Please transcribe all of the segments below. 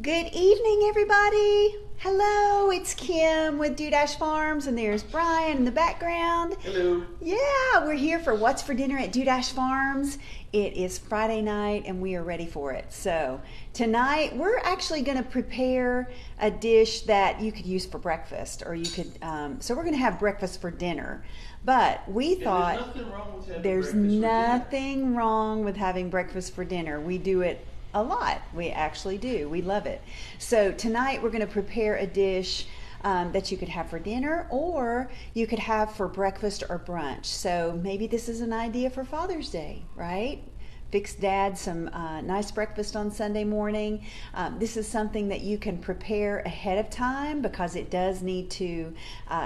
Good evening, everybody. Hello, it's Kim with Dudash Farms, and there's Brian in the background. Hello. Yeah, we're here for What's for Dinner at Dudash Farms. It is Friday night, and we are ready for it. So tonight, we're actually going to prepare a dish that you could use for breakfast, or you could. So we're going to have breakfast for dinner. But we thought there's nothing wrong with having breakfast for dinner. We do it a lot. We actually do. We love it. So tonight we're going to prepare a dish that you could have for dinner, or you could have for breakfast or brunch. So maybe this is an idea for Father's Day, right? Fix Dad some nice breakfast on Sunday morning. This is something that you can prepare ahead of time because it does need to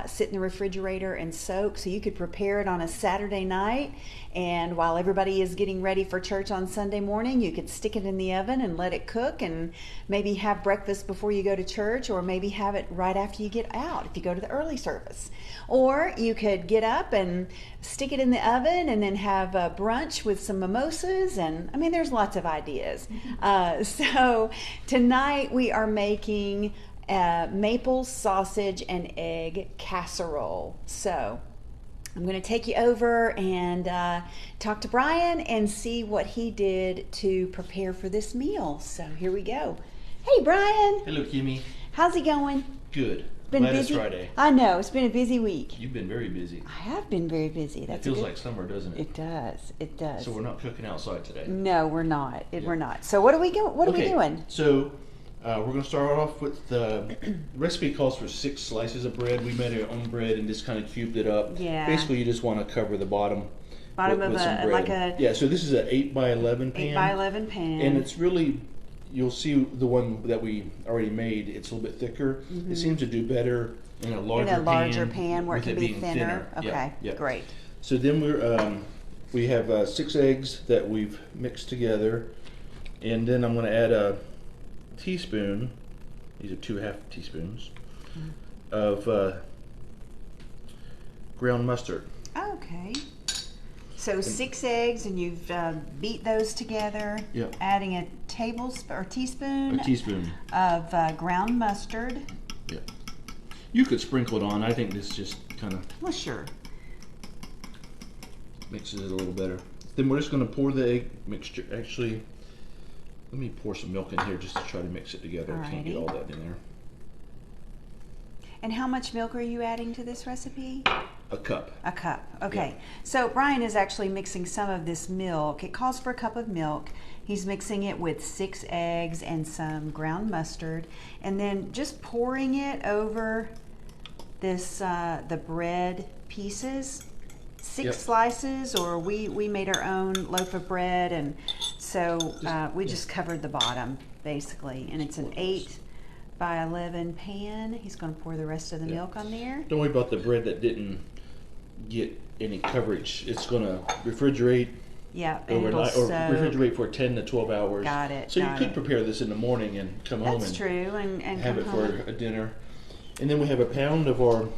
sit in the refrigerator and soak. So you could prepare it on a Saturday night, and while everybody is getting ready for church on Sunday morning, you could stick it in the oven and let it cook, and maybe have breakfast before you go to church, or maybe have it right after you get out if you go to the early service. Or you could get up and stick it in the oven and then have a brunch with some mimosas. And I mean, there's lots of ideas. So tonight we are making maple sausage and egg casserole. So I'm going to take you over and talk to Brian and see what he did to prepare for this meal. So here we go. Hey, Brian. Hello, Kimmy. How's it going? Good. Been Glad busy? it's Friday. I know, it's been a busy week. You've been very busy. I have been very busy. It feels like summer, doesn't it? It does. It does. So we're not cooking outside today. No, we're not. We're not. So what are we What are we doing? So we're going to start off with the recipe calls for 6 slices of bread. We made our own bread and just kind of cubed it up. Yeah. Basically, you just want to cover the bottom. Bottom with of some bread. like a Yeah. So this is an 8 by 11 pan. 8 by 11 pan. And it's really, you'll see the one that we already made. It's a little bit thicker. Mm-hmm. It seems to do better in a larger pan where it can be being thinner. Okay, Yeah. great. So then we have 6 eggs that we've mixed together, and then I'm going to add a teaspoon. These are 2 half teaspoons of ground mustard. Okay. So 6 eggs, and you've beat those together. Yep. Adding a tablespoon or teaspoon. A teaspoon of ground mustard. Yeah. You could sprinkle it on. I think this just kind of Well, sure. mixes it a little better. Then we're just going to pour the egg mixture. Actually, let me pour some milk in here just to try to mix it together. I can't get all that in there. And how much milk are you adding to this recipe? A cup. A cup. Okay. Yeah. So Brian is actually mixing some of this milk. It calls for a cup of milk. He's mixing it with 6 eggs and some ground mustard, and then just pouring it over this the bread pieces. 6 slices, or we made our own loaf of bread, and so we just covered the bottom basically, and it's an 8 by 11 pan. He's going to pour the rest of the milk on there. Don't worry about the bread that didn't get any coverage. It's going to refrigerate. Yeah, and overnight, or refrigerate for 10 to 12 hours. Got it. So you could prepare this in the morning and come home and true, and have it for a dinner. And then we have a pound of our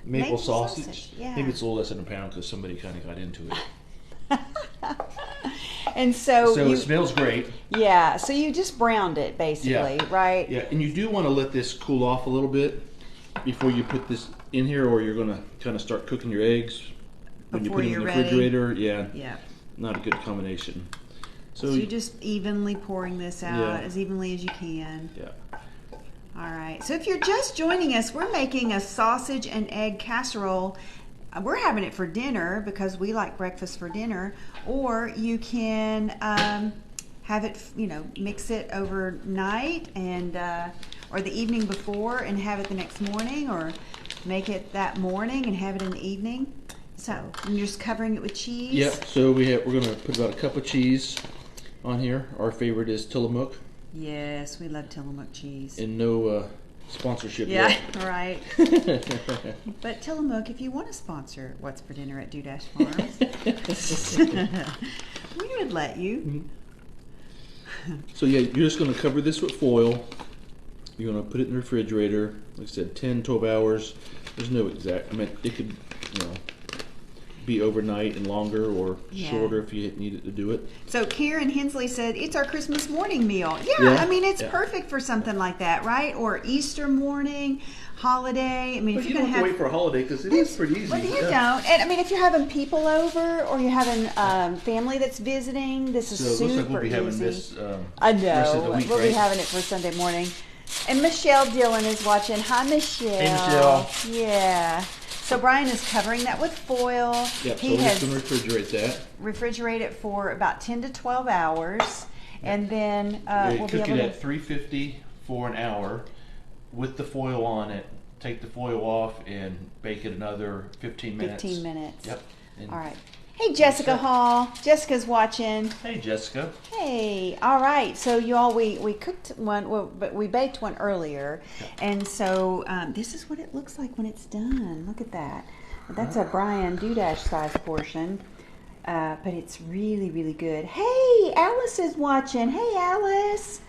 maple sausage. Yeah. Maybe it's a little less than a pound because somebody kind of got into it. And so it smells great. Yeah, so you just browned it basically, right? Yeah, and you do want to let this cool off a little bit before you put this in here, or you're going to kind of start cooking your eggs when you put them in the refrigerator. Yeah. Yeah. Not a good combination. So you're just evenly pouring this out as evenly as you can. Yeah. All right. So if you're just joining us, we're making a sausage and egg casserole. We're having it for dinner because we like breakfast for dinner. Or you can have it, mix it overnight and or the evening before and have it the next morning, or make it that morning and have it in the evening. So and you're just covering it with cheese. Yep. So we're going to put about a cup of cheese on here. Our favorite is Tillamook. Yes, we love Tillamook cheese. And no sponsorship yet. Yeah, right. But Tillamook, if you want to sponsor What's for Dinner at Dudash Farms, we would let you. So yeah, you're just going to cover this with foil. You're going to put it in the refrigerator. Like I said, 10, 12 hours. There's no exact. I mean, it could, be overnight and longer or Yeah. shorter if you needed to do it. So Karen Hensley said, it's our Christmas morning meal. Yeah, Yeah. I mean, it's Yeah. perfect for something like that, right? Or Easter morning, holiday. I mean, But if you you're don't going to have to wait for a holiday because it is pretty easy. Well, you Yeah. don't. And I mean, if you're having people over or you're having family that's visiting, this is So it super looks like we'll be having easy. this I know. rest of the week, We'll be right? having it for Sunday morning. And Michelle Dillon is watching. Hi, Michelle. Hey, Michelle. Yeah. So Brian is covering that with foil. Yep, so He we're has just going to refrigerate that. refrigerate it for about 10 to 12 hours. And then we'll be Cook able it to... at 350 for an hour with the foil on it. Take the foil off and bake it another 15 minutes. 15 minutes. Yep. And All right. Hey, Jessica Hall. Jessica's watching. Hey, Jessica. Hey, all right. So y'all, we cooked one, well, but we baked one earlier, and so this is what it looks like when it's done. Look at that. That's a Brian Dudash size portion, but it's really, really good. Hey, Alice is watching. Hey, Alice.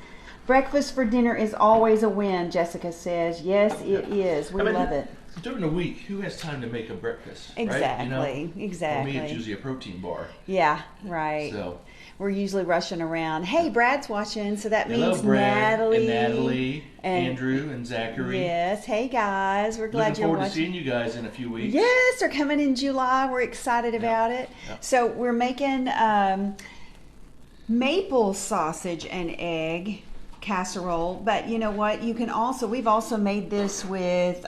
Breakfast for dinner is always a win, Jessica says. Yes, it is. We love it. During the week, who has time to make a breakfast? Exactly, right? You know? exactly. For me, it's usually a protein bar. Yeah, right. So we're usually rushing around. Hey, Brad's watching, so that hello, means Brad, Natalie. and Natalie, and- Andrew, and Zachary. Yes. Hey, guys. We're glad Looking you're forward watching. to seeing you guys in a few weeks. Yes, they're coming in July. We're excited about it. Yep. So we're making maple sausage and egg casserole, but you know what, you can also, we've also made this with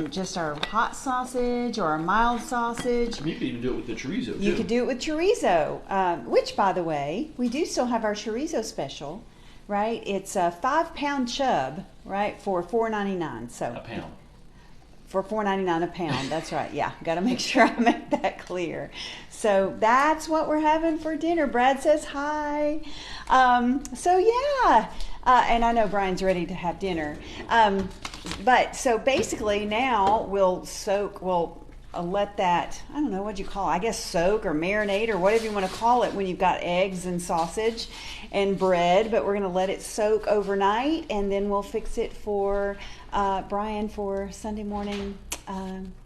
just our hot sausage or our mild sausage. You could even do it with the chorizo, too. You could do it with chorizo, which, by the way, we do still have our chorizo special, right? It's a 5-pound chub, right, for $4.99. So a pound. for $4.99 a pound. That's right. Yeah, got to make sure I make that clear. So that's what we're having for dinner. Brad says hi. So yeah, and I know Brian's ready to have dinner. But so basically now we'll let that, I don't know, what'd you call it? I guess soak or marinate or whatever you want to call it when you've got eggs and sausage and bread. But we're going to let it soak overnight, and then we'll fix it for Brian for Sunday morning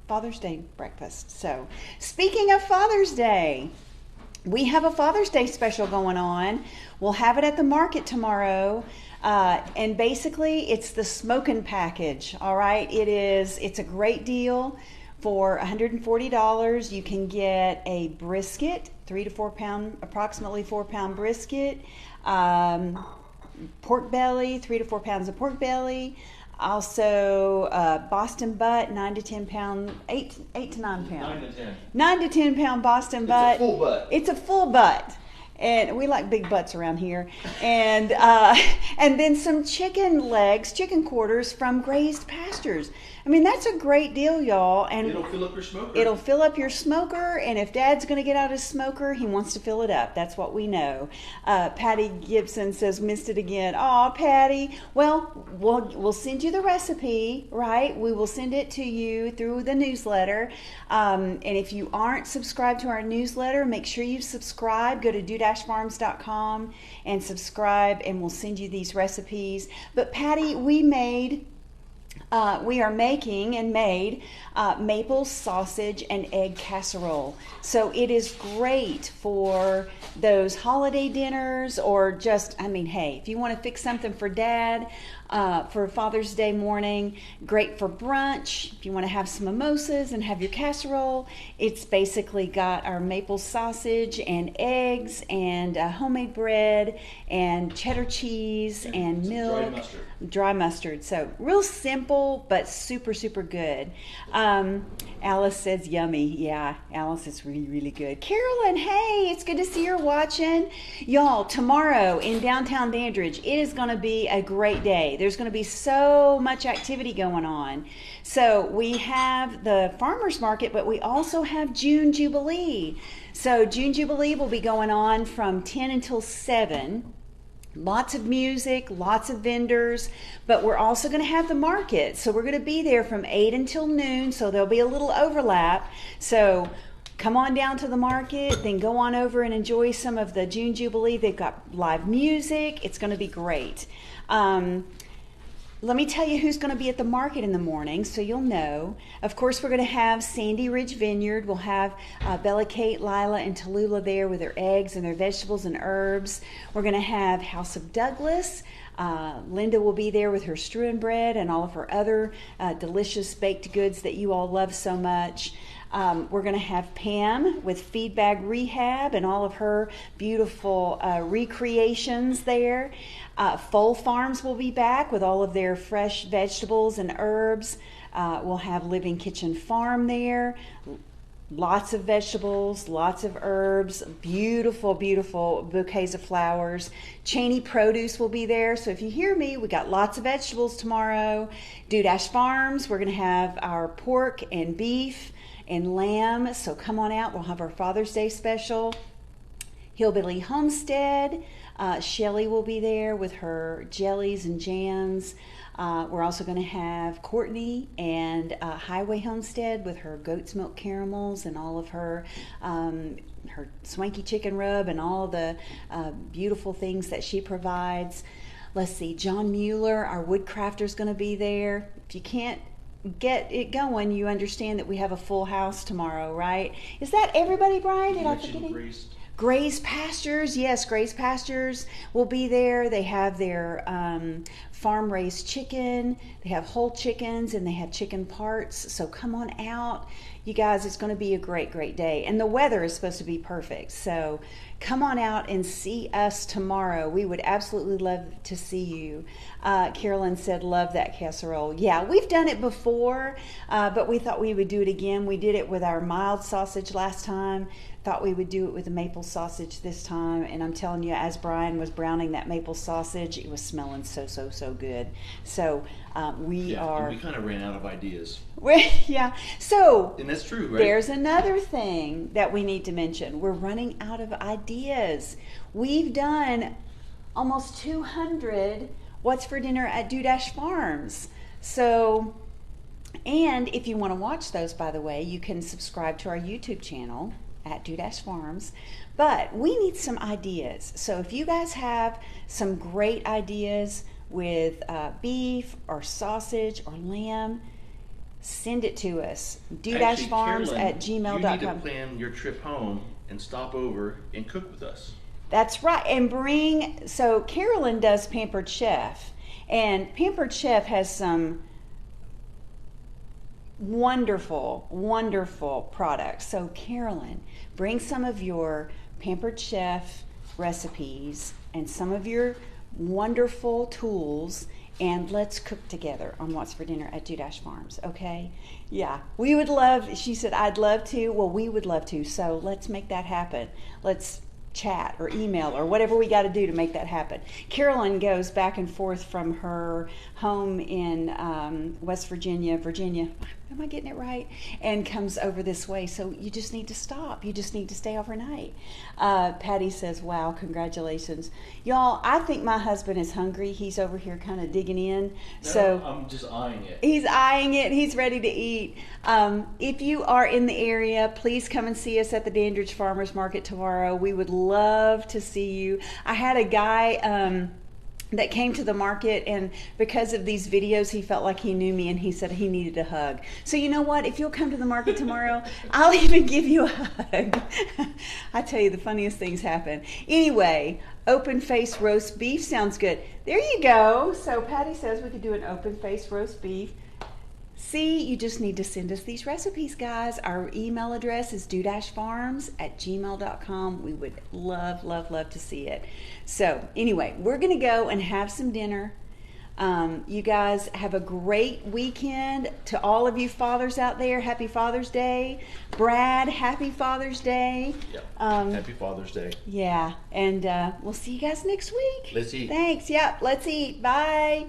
Father's Day breakfast. So speaking of Father's Day, we have a Father's Day special going on. We'll have it at the market tomorrow. And basically it's the smoking package. All right. It's a great deal. For $140, you can get a brisket, 3 to 4 pound, approximately 4-pound brisket, pork belly, 3 to 4 pounds of pork belly, also Boston butt, 9 to 10 pound, 8 to 9 pound. 9 to 10. 9 to 10 pound Boston butt. It's a full butt. It's a full butt. And we like big butts around here. And then some chicken legs, chicken quarters from grazed pastures. I mean, that's a great deal, y'all. And It'll fill up your smoker. it'll fill up your smoker, and if Dad's going to get out his smoker, he wants to fill it up. That's what we know. Patty Gibson says, missed it again. Aw, Patty. Well, we'll send you the recipe, right? We will send it to you through the newsletter. And if you aren't subscribed to our newsletter, make sure you subscribe. Go to do-farms.com and subscribe, and we'll send you these recipes. But Patty, we are making and made maple sausage and egg casserole. So it is great for those holiday dinners, or just, I mean, hey, if you want to fix something for Dad for Father's Day morning, great for brunch. If you want to have some mimosas and have your casserole, it's basically got our maple sausage and eggs and homemade bread and cheddar cheese and milk. Dry mustard. So real simple, but super, super good. Alice says yummy. Yeah, Alice is really, really good. Carolyn, hey, it's good to see you're watching. Y'all, tomorrow in downtown Dandridge, it is going to be a great day. There's going to be so much activity going on. So we have the farmers market, but we also have June Jubilee. So June Jubilee will be going on from 10 until 7. Lots of music, lots of vendors, but we're also going to have the market. So we're going to be there from 8 until noon, so there'll be a little overlap. So come on down to the market, then go on over and enjoy some of the June Jubilee. They've got live music. It's going to be great. let me tell you who's going to be at the market in the morning so you'll know. Of course, we're going to have Sandy Ridge Vineyard. We'll have Bella Kate, Lila, and Tallulah there with their eggs and their vegetables and herbs. We're going to have House of Douglas. Linda will be there with her strewn bread and all of her other delicious baked goods that you all love so much. We're going to have Pam with Feed Bag Rehab and all of her beautiful recreations there. Fole Farms will be back with all of their fresh vegetables and herbs. We'll have Living Kitchen Farm there. Lots of vegetables, lots of herbs, beautiful, beautiful bouquets of flowers. Cheney Produce will be there. So if you hear me, we got lots of vegetables tomorrow. Dudash Farms, we're going to have our pork and beef and lamb. So come on out. We'll have our Father's Day special. Hillbilly Homestead. Shelly will be there with her jellies and jams. We're also going to have Courtney and Highway Homestead with her goat's milk caramels and all of her her swanky chicken rub and all the beautiful things that she provides. Let's see, John Mueller, our woodcrafter, is going to be there. If you can't get it going, you understand that we have a full house tomorrow, right? Is that everybody, Brian? Did I forget any? Gray's Pastures, yes, Gray's Pastures will be there. They have their farm-raised chicken. They have whole chickens and they have chicken parts. So come on out. You guys, it's going to be a great, great day. And the weather is supposed to be perfect. So come on out and see us tomorrow. We would absolutely love to see you. Carolyn said, love that casserole. Yeah, we've done it before, but we thought we would do it again. We did it with our mild sausage last time. Thought we would do it with the maple sausage this time, and I'm telling you, as Brian was browning that maple sausage, it was smelling so good. So we kind of ran out of ideas. Yeah. So and that's true, right? There's another thing that we need to mention. We're running out of ideas. We've done almost 200 What's for Dinner at Dudash Farms. So, and if you want to watch those, by the way, you can subscribe to our YouTube channel at Dudash Farms. But we need some ideas. So if you guys have some great ideas with beef or sausage or lamb, send it to us. dudashfarms@gmail.com. You need to plan your trip home and stop over and cook with us. That's right. And so Carolyn does Pampered Chef. And Pampered Chef has some wonderful, wonderful products. So Carolyn, bring some of your Pampered Chef recipes and some of your wonderful tools, and let's cook together on What's for Dinner at Dudash Farms, okay? Yeah, we would love, she said, I'd love to. Well, we would love to, so let's make that happen. Let's chat or email or whatever we got to do to make that happen. Carolyn goes back and forth from her home in West Virginia, am I getting it right? And comes over this way. So you just need to stop. You just need to stay overnight. Patty says, wow, congratulations. Y'all, I think my husband is hungry. He's over here kind of digging in. So I'm just eyeing it. He's eyeing it. He's ready to eat. If you are in the area, please come and see us at the Dandridge Farmers Market tomorrow. We would love to see you. I had a guy that came to the market, and because of these videos, he felt like he knew me, and he said he needed a hug. So you know what? If you'll come to the market tomorrow, I'll even give you a hug. I tell you, the funniest things happen. Anyway, open face roast beef sounds good. There you go. So Patty says we could do an open face roast beef. See, you just need to send us these recipes, guys. Our email address is dudashfarms@gmail.com. We would love, love, love to see it. So anyway, we're going to go and have some dinner. You guys have a great weekend. To all of you fathers out there, happy Father's Day. Brad, happy Father's Day. Yeah, happy Father's Day. Yeah, and we'll see you guys next week. Let's eat. Thanks. Yeah, let's eat. Bye.